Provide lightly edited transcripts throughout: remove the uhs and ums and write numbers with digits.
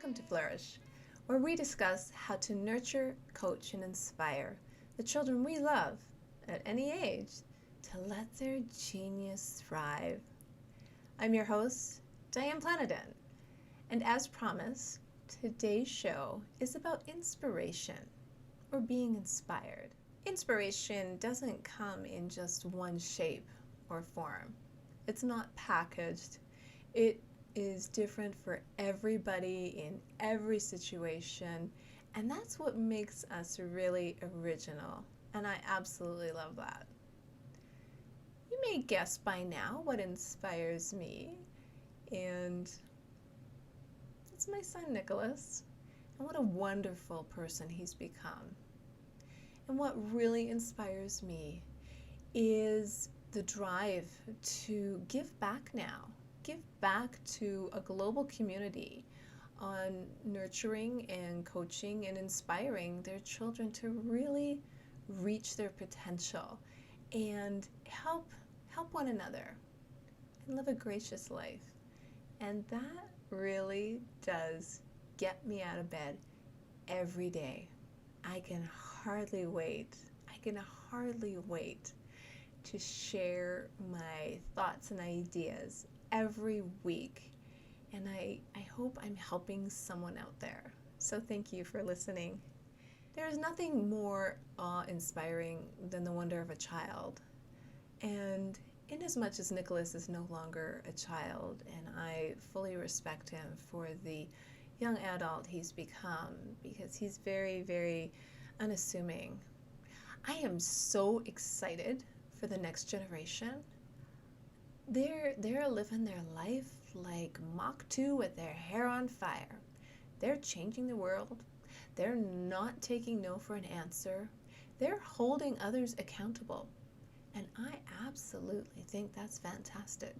Welcome to Flourish, where we discuss how to nurture, coach, and inspire the children we love at any age to let their genius thrive. I'm your host, Diane Planadin, and as promised, today's show is about inspiration, or being inspired. Inspiration doesn't come in just one shape or form. It's not packaged. It is different for everybody in every situation, and that's what makes us really original, and I absolutely love that. You may guess by now what inspires me, and it's my son Nicholas, and what a wonderful person he's become. And what really inspires me is the drive to give back now. Give back to a global community on nurturing and coaching and inspiring their children to really reach their potential and help one another and live a gracious life. And that really does get me out of bed every day. I can hardly wait to share my thoughts and ideas every week, and I hope I'm helping someone out there. So thank you for listening. There is nothing more awe-inspiring than the wonder of a child, and inasmuch as Nicholas is no longer a child, and I fully respect him for the young adult he's become, because he's very, very unassuming. I am so excited for the next generation. They're living their life like Mach 2 with their hair on fire. They're changing the world. They're not taking no for an answer. They're holding others accountable. And I absolutely think that's fantastic.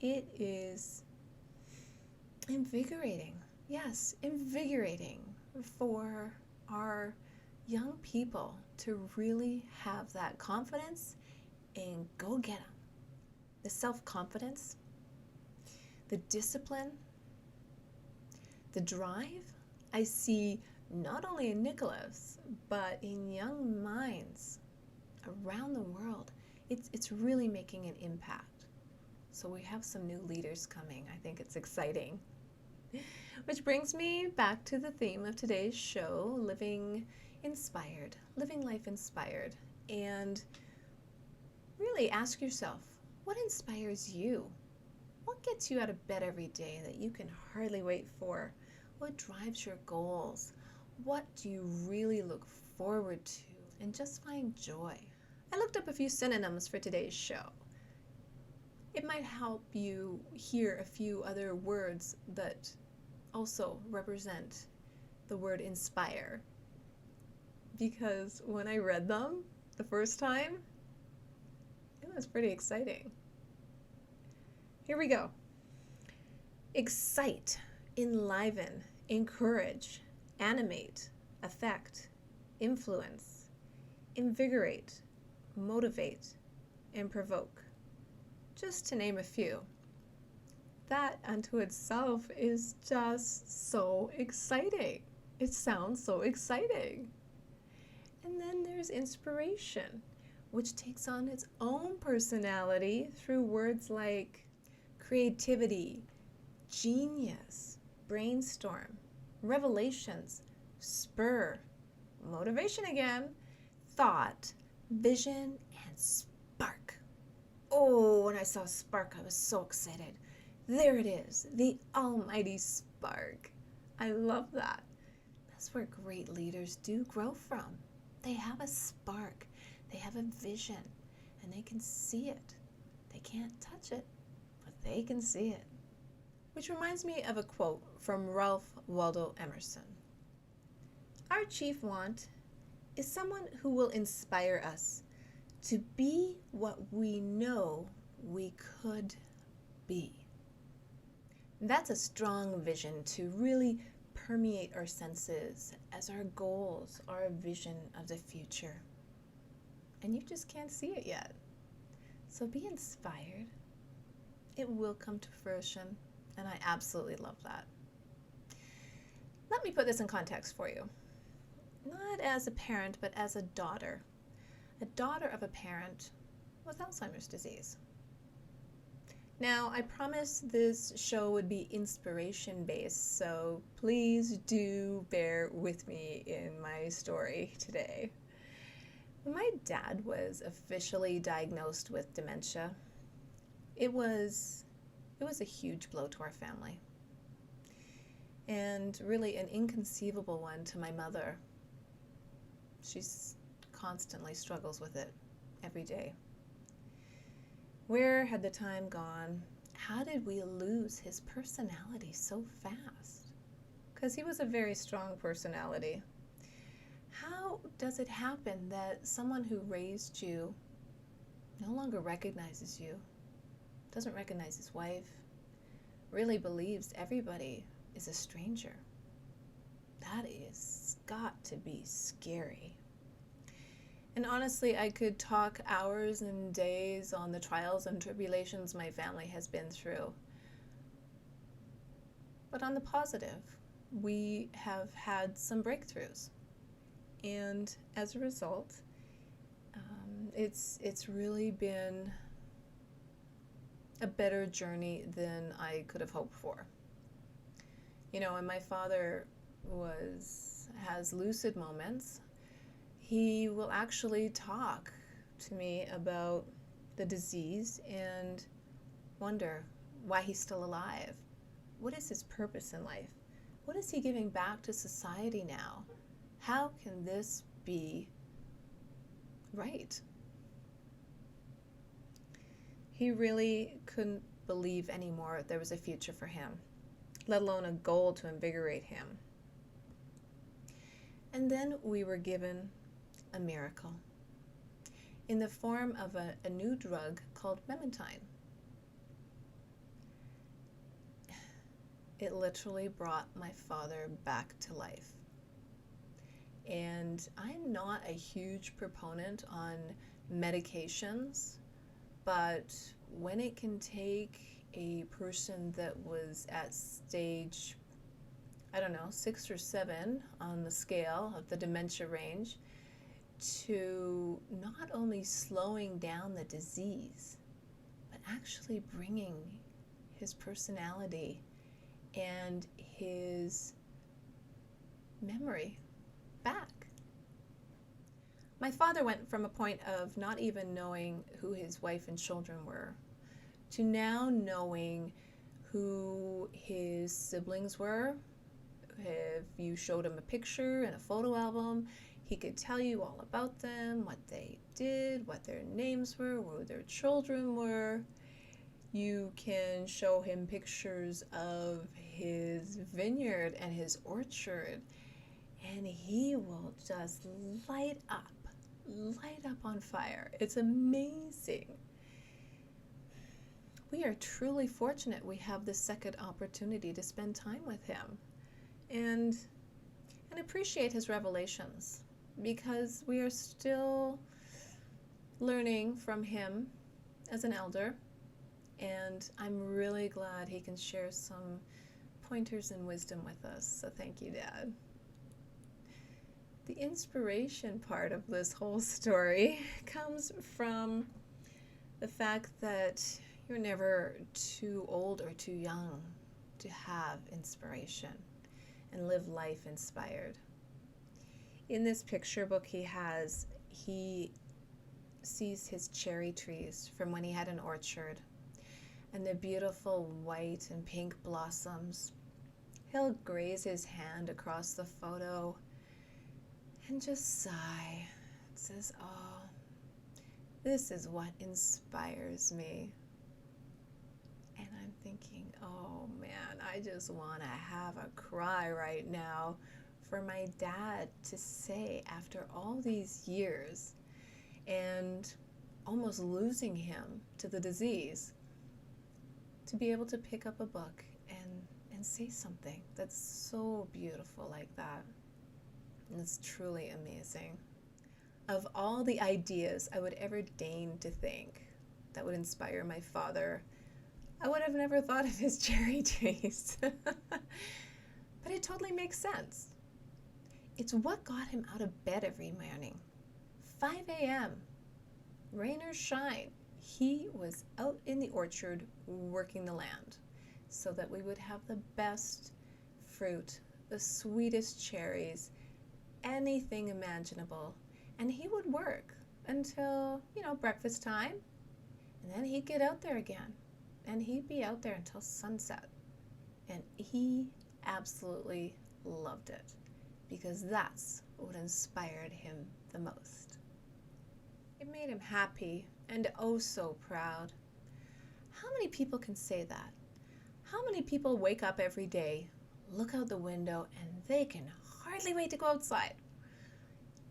It is invigorating. Yes, invigorating for our young people to really have that confidence and go get them. The self-confidence, the discipline, the drive I see not only in Nicholas, but in young minds around the world. It's really making an impact. So we have some new leaders coming. I think it's exciting. Which brings me back to the theme of today's show, living inspired, living life inspired. And really ask yourself, what inspires you? What gets you out of bed every day that you can hardly wait for? What drives your goals? What do you really look forward to and just find joy? I looked up a few synonyms for today's show. It might help you hear a few other words that also represent the word inspire. Because when I read them the first time, it was pretty exciting. Here we go. Excite, enliven, encourage, animate, affect, influence, invigorate, motivate, and provoke. Just to name a few. That unto itself is just so exciting. It sounds so exciting. And then there's inspiration, which takes on its own personality through words like creativity, genius, brainstorm, revelations, spur, motivation again, thought, vision, and spark. Oh, when I saw spark, I was so excited. There it is, the almighty spark. I love that. That's where great leaders do grow from. They have a spark. They have a vision, and they can see it. They can't touch it, but they can see it. Which reminds me of a quote from Ralph Waldo Emerson. Our chief want is someone who will inspire us to be what we know we could be. That's a strong vision to really permeate our senses as our goals are a vision of the future. And you just can't see it yet. So be inspired. It will come to fruition, and I absolutely love that. Let me put this in context for you. Not as a parent, but as a daughter of a parent with Alzheimer's disease. Now, I promised this show would be inspiration-based, so please do bear with me in my story today. When my dad was officially diagnosed with dementia, it was a huge blow to our family, and really an inconceivable one to my mother. She constantly struggles with it every day. Where had the time gone? How did we lose his personality so fast? Because he was a very strong personality. How does it happen that someone who raised you no longer recognizes you, doesn't recognize his wife, really believes everybody is a stranger? That is got to be scary. And honestly, I could talk hours and days on the trials and tribulations my family has been through. But on the positive, we have had some breakthroughs. And as a result, it's really been a better journey than I could have hoped for. You know, when my father has lucid moments, he will actually talk to me about the disease and wonder why he's still alive. What is his purpose in life? What is he giving back to society now? How can this be right? He really couldn't believe anymore there was a future for him, let alone a goal to invigorate him. And then we were given a miracle in the form of a new drug called memantine. It literally brought my father back to life. And I'm not a huge proponent on medications, but when it can take a person that was at stage, 6 or 7 on the scale of the dementia range, to not only slowing down the disease, but actually bringing his personality and his memory back. My father went from a point of not even knowing who his wife and children were to now knowing who his siblings were. If you showed him a picture in a photo album, he could tell you all about them, what they did, what their names were, who their children were. You can show him pictures of his vineyard and his orchard, and he will just light up on fire. It's amazing. We are truly fortunate we have this second opportunity to spend time with him and appreciate his revelations, because we are still learning from him as an elder, and I'm really glad he can share some pointers and wisdom with us. So thank you, Dad. The inspiration part of this whole story comes from the fact that you're never too old or too young to have inspiration and live life inspired. In this picture book he sees his cherry trees from when he had an orchard and the beautiful white and pink blossoms. He'll graze his hand across the photo and just sigh. It says, "Oh, this is what inspires me." And I'm thinking, oh man, I just want to have a cry right now for my dad to say, after all these years and almost losing him to the disease, to be able to pick up a book and say something that's so beautiful like that. And it's truly amazing. Of all the ideas I would ever deign to think that would inspire my father, I would have never thought of his cherry trees. But it totally makes sense. It's what got him out of bed every morning. 5 a.m., rain or shine, he was out in the orchard working the land so that we would have the best fruit, the sweetest cherries, anything imaginable. And he would work until, breakfast time, and then he'd get out there again. And he'd be out there until sunset. And he absolutely loved it because that's what inspired him the most. It made him happy and oh so proud. How many people can say that? How many people wake up every day, look out the window, and they can hardly wait to go outside?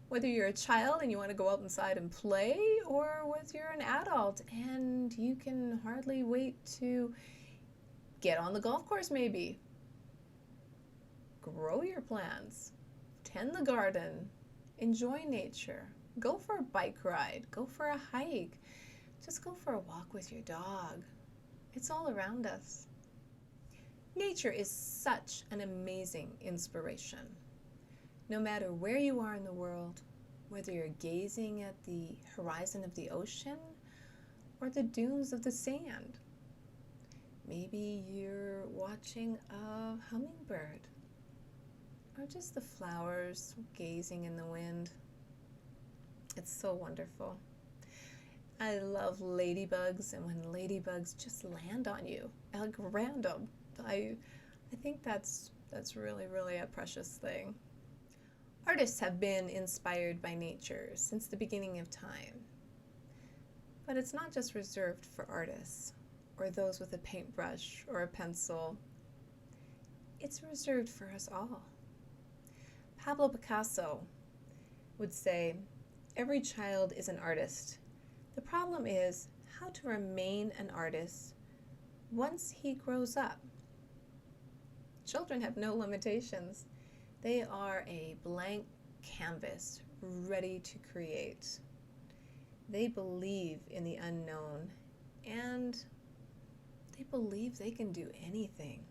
Whether you're a child and you want to go out inside and play, or whether you're an adult and you can hardly wait to get on the golf course maybe, grow your plants, tend the garden, enjoy nature, go for a bike ride, go for a hike, just go for a walk with your dog. It's all around us. Nature is such an amazing inspiration. No matter where you are in the world, whether you're gazing at the horizon of the ocean or the dunes of the sand, maybe you're watching a hummingbird or just the flowers gazing in the wind. It's so wonderful. I love ladybugs, and when ladybugs just land on you, like random, I think that's really, really a precious thing. Artists have been inspired by nature since the beginning of time. But it's not just reserved for artists or those with a paintbrush or a pencil. It's reserved for us all. Pablo Picasso would say, "Every child is an artist. The problem is how to remain an artist once he grows up." Children have no limitations. They are a blank canvas ready to create. They believe in the unknown, and they believe they can do anything.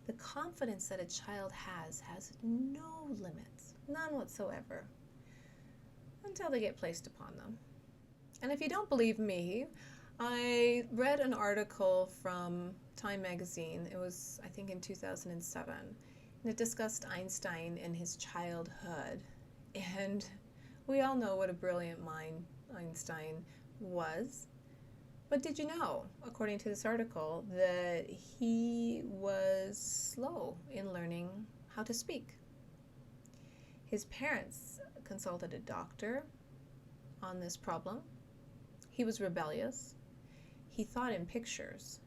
The confidence that a child has no limits, none whatsoever, until they get placed upon them. And if you don't believe me, I read an article from Time magazine. It was, I think, in 2007. And it discussed Einstein and his childhood. And we all know what a brilliant mind Einstein was. But did you know, according to this article, that he was slow in learning how to speak? His parents consulted a doctor on this problem. He was rebellious. He thought in pictures.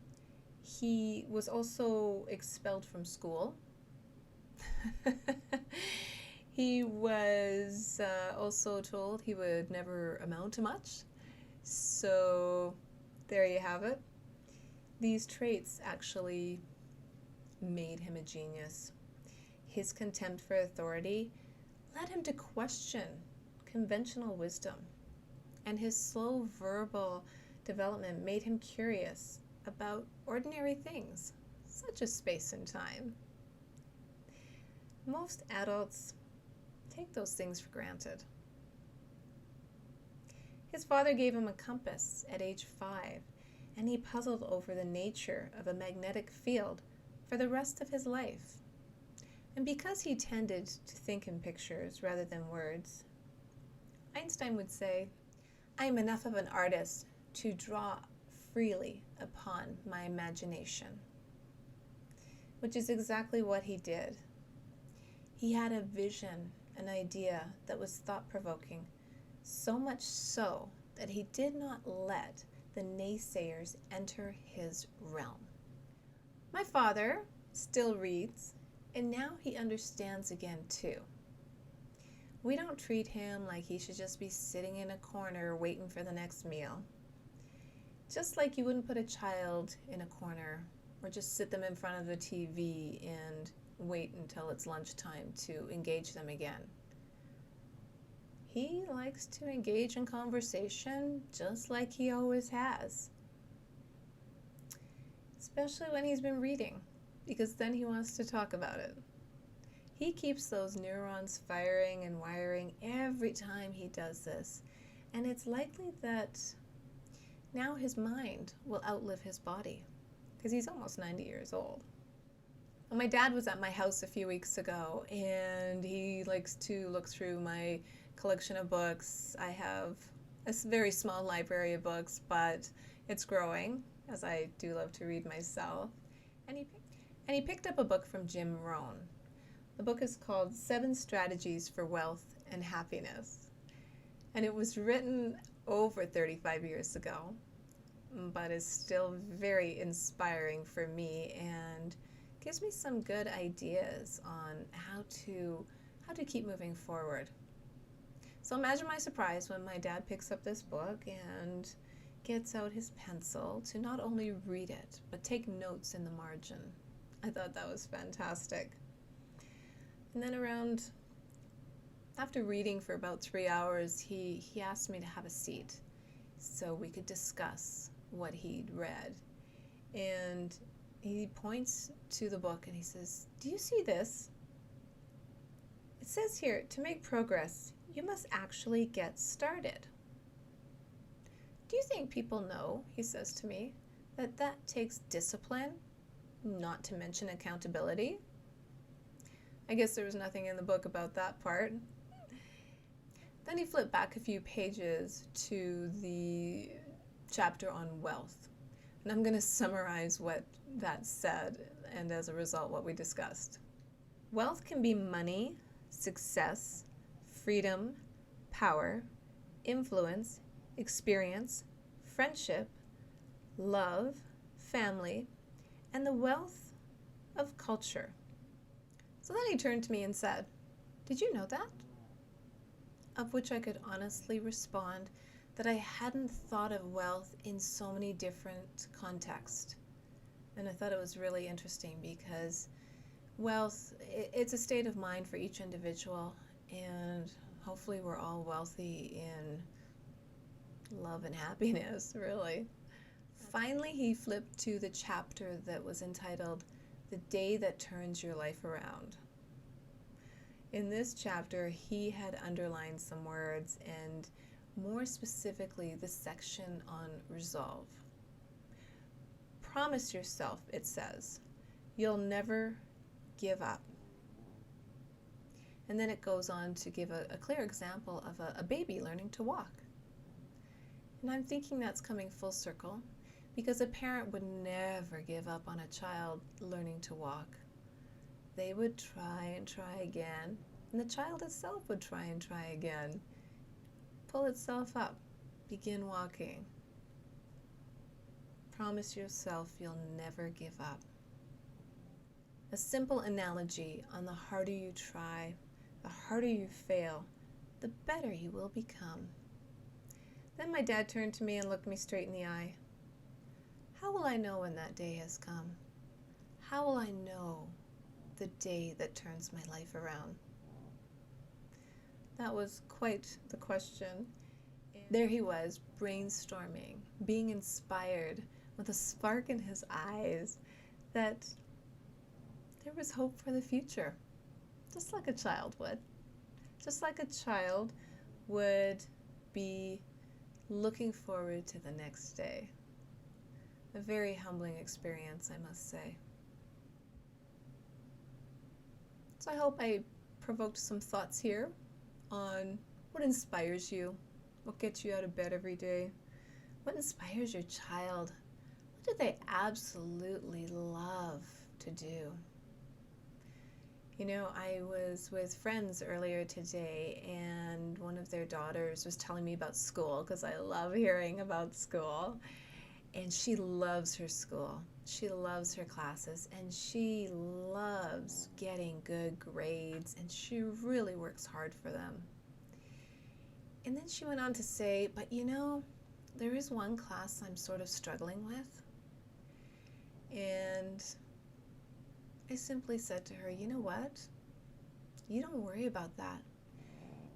He was also expelled from school. He was also told he would never amount to much. So there you have it. These traits actually made him a genius. His contempt for authority led him to question conventional wisdom, and his slow verbal development made him curious about ordinary things, such as space and time. Most adults take those things for granted. His father gave him a compass at age 5, and he puzzled over the nature of a magnetic field for the rest of his life. And because he tended to think in pictures rather than words, Einstein would say, "I am enough of an artist to draw freely upon my imagination," which is exactly what he did. He had a vision, an idea that was thought-provoking, so much so that he did not let the naysayers enter his realm. My father still reads, and now he understands again too. We don't treat him like he should just be sitting in a corner waiting for the next meal. Just like you wouldn't put a child in a corner or just sit them in front of the TV and wait until it's lunchtime to engage them again. He likes to engage in conversation just like he always has. Especially when he's been reading, because then he wants to talk about it. He keeps those neurons firing and wiring every time he does this. And it's likely that now his mind will outlive his body because he's almost 90 years old. Well, my dad was at my house a few weeks ago, and he likes to look through my collection of books. I have a very small library of books, but it's growing, as I do love to read myself. And he picked up a book from Jim Rohn. The book is called 7 Strategies for Wealth and Happiness. And it was written over 35 years ago, but is still very inspiring for me and gives me some good ideas on how to keep moving forward. So imagine my surprise when my dad picks up this book and gets out his pencil to not only read it, but take notes in the margin. I thought that was fantastic. And then after reading for about 3 hours, he asked me to have a seat so we could discuss what he'd read. And he points to the book and he says, "Do you see this? It says here, to make progress, you must actually get started. Do you think people know," he says to me, that takes discipline, not to mention accountability?" I guess there was nothing in the book about that part. Then he flipped back a few pages to the chapter on wealth. And I'm going to summarize what that said, and as a result, what we discussed. Wealth can be money, success, freedom, power, influence, experience, friendship, love, family, and the wealth of culture. So then he turned to me and said, "Did you know that?" Of which I could honestly respond that I hadn't thought of wealth in so many different contexts. And I thought it was really interesting because wealth, it's a state of mind for each individual, and hopefully we're all wealthy in love and happiness, really. Finally, he flipped to the chapter that was entitled "The Day That Turns Your Life Around." In this chapter, he had underlined some words, and more specifically, the section on resolve. Promise yourself, it says, you'll never give up. And then it goes on to give a clear example of a baby learning to walk. And I'm thinking that's coming full circle, because a parent would never give up on a child learning to walk. They would try and try again, and the child itself would try and try again. Pull itself up, begin walking. Promise yourself you'll never give up. A simple analogy on the harder you try, the harder you fail, the better you will become. Then my dad turned to me and looked me straight in the eye. How will I know when that day has come? How will I know the day that turns my life around? That was quite the question. There he was, brainstorming, being inspired, with a spark in his eyes that there was hope for the future, just like a child would. Just like a child would be looking forward to the next day. A very humbling experience, I must say. So I hope I provoked some thoughts here on what inspires you, what gets you out of bed every day, what inspires your child, what do they absolutely love to do. You know, I was with friends earlier today, and one of their daughters was telling me about school, because I love hearing about school. And she loves her school. She loves her classes, and she loves getting good grades, and she really works hard for them. And then she went on to say, but you know, there is one class I'm sort of struggling with. And I simply said to her, you know what? You don't worry about that.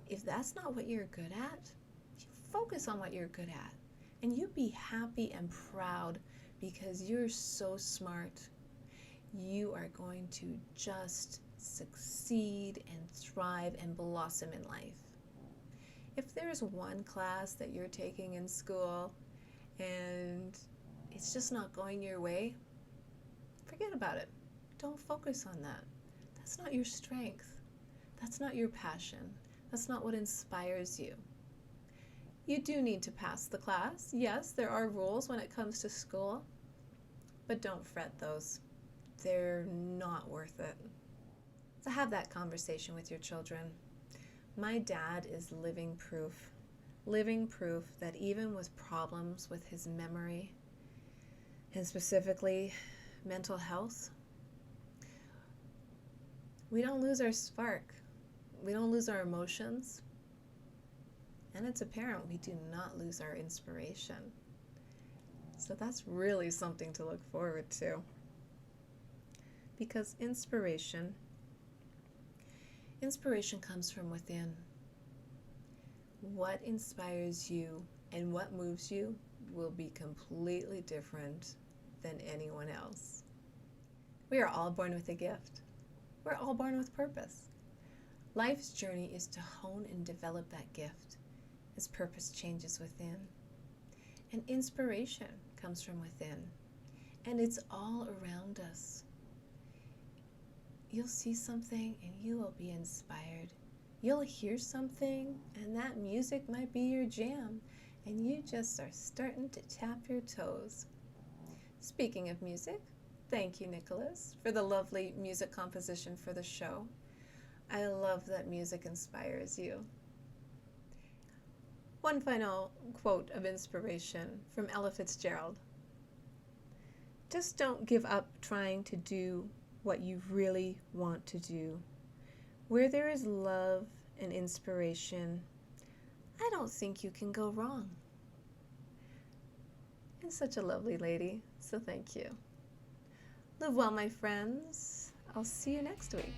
If that's not what you're good at, you focus on what you're good at. And you be happy and proud because you're so smart. You are going to just succeed and thrive and blossom in life. If there's one class that you're taking in school and it's just not going your way, forget about it. Don't focus on that. That's not your strength. That's not your passion. That's not what inspires you. You do need to pass the class. Yes, there are rules when it comes to school, but don't fret those. They're not worth it. So have that conversation with your children. My dad is living proof that even with problems with his memory, and specifically mental health, we don't lose our spark. We don't lose our emotions. And it's apparent we do not lose our inspiration. So that's really something to look forward to. Because inspiration comes from within. What inspires you and what moves you will be completely different than anyone else. We are all born with a gift. We're all born with purpose. Life's journey is to hone and develop that gift as purpose changes within. And inspiration comes from within. And it's all around us. You'll see something and you will be inspired. You'll hear something and that music might be your jam, and you just are starting to tap your toes. Speaking of music, thank you, Nicholas, for the lovely music composition for the show. I love that music inspires you. One final quote of inspiration from Ella Fitzgerald. Just don't give up trying to do what you really want to do. Where there is love and inspiration, I don't think you can go wrong. And such a lovely lady, so thank you. Live well, my friends. I'll see you next week.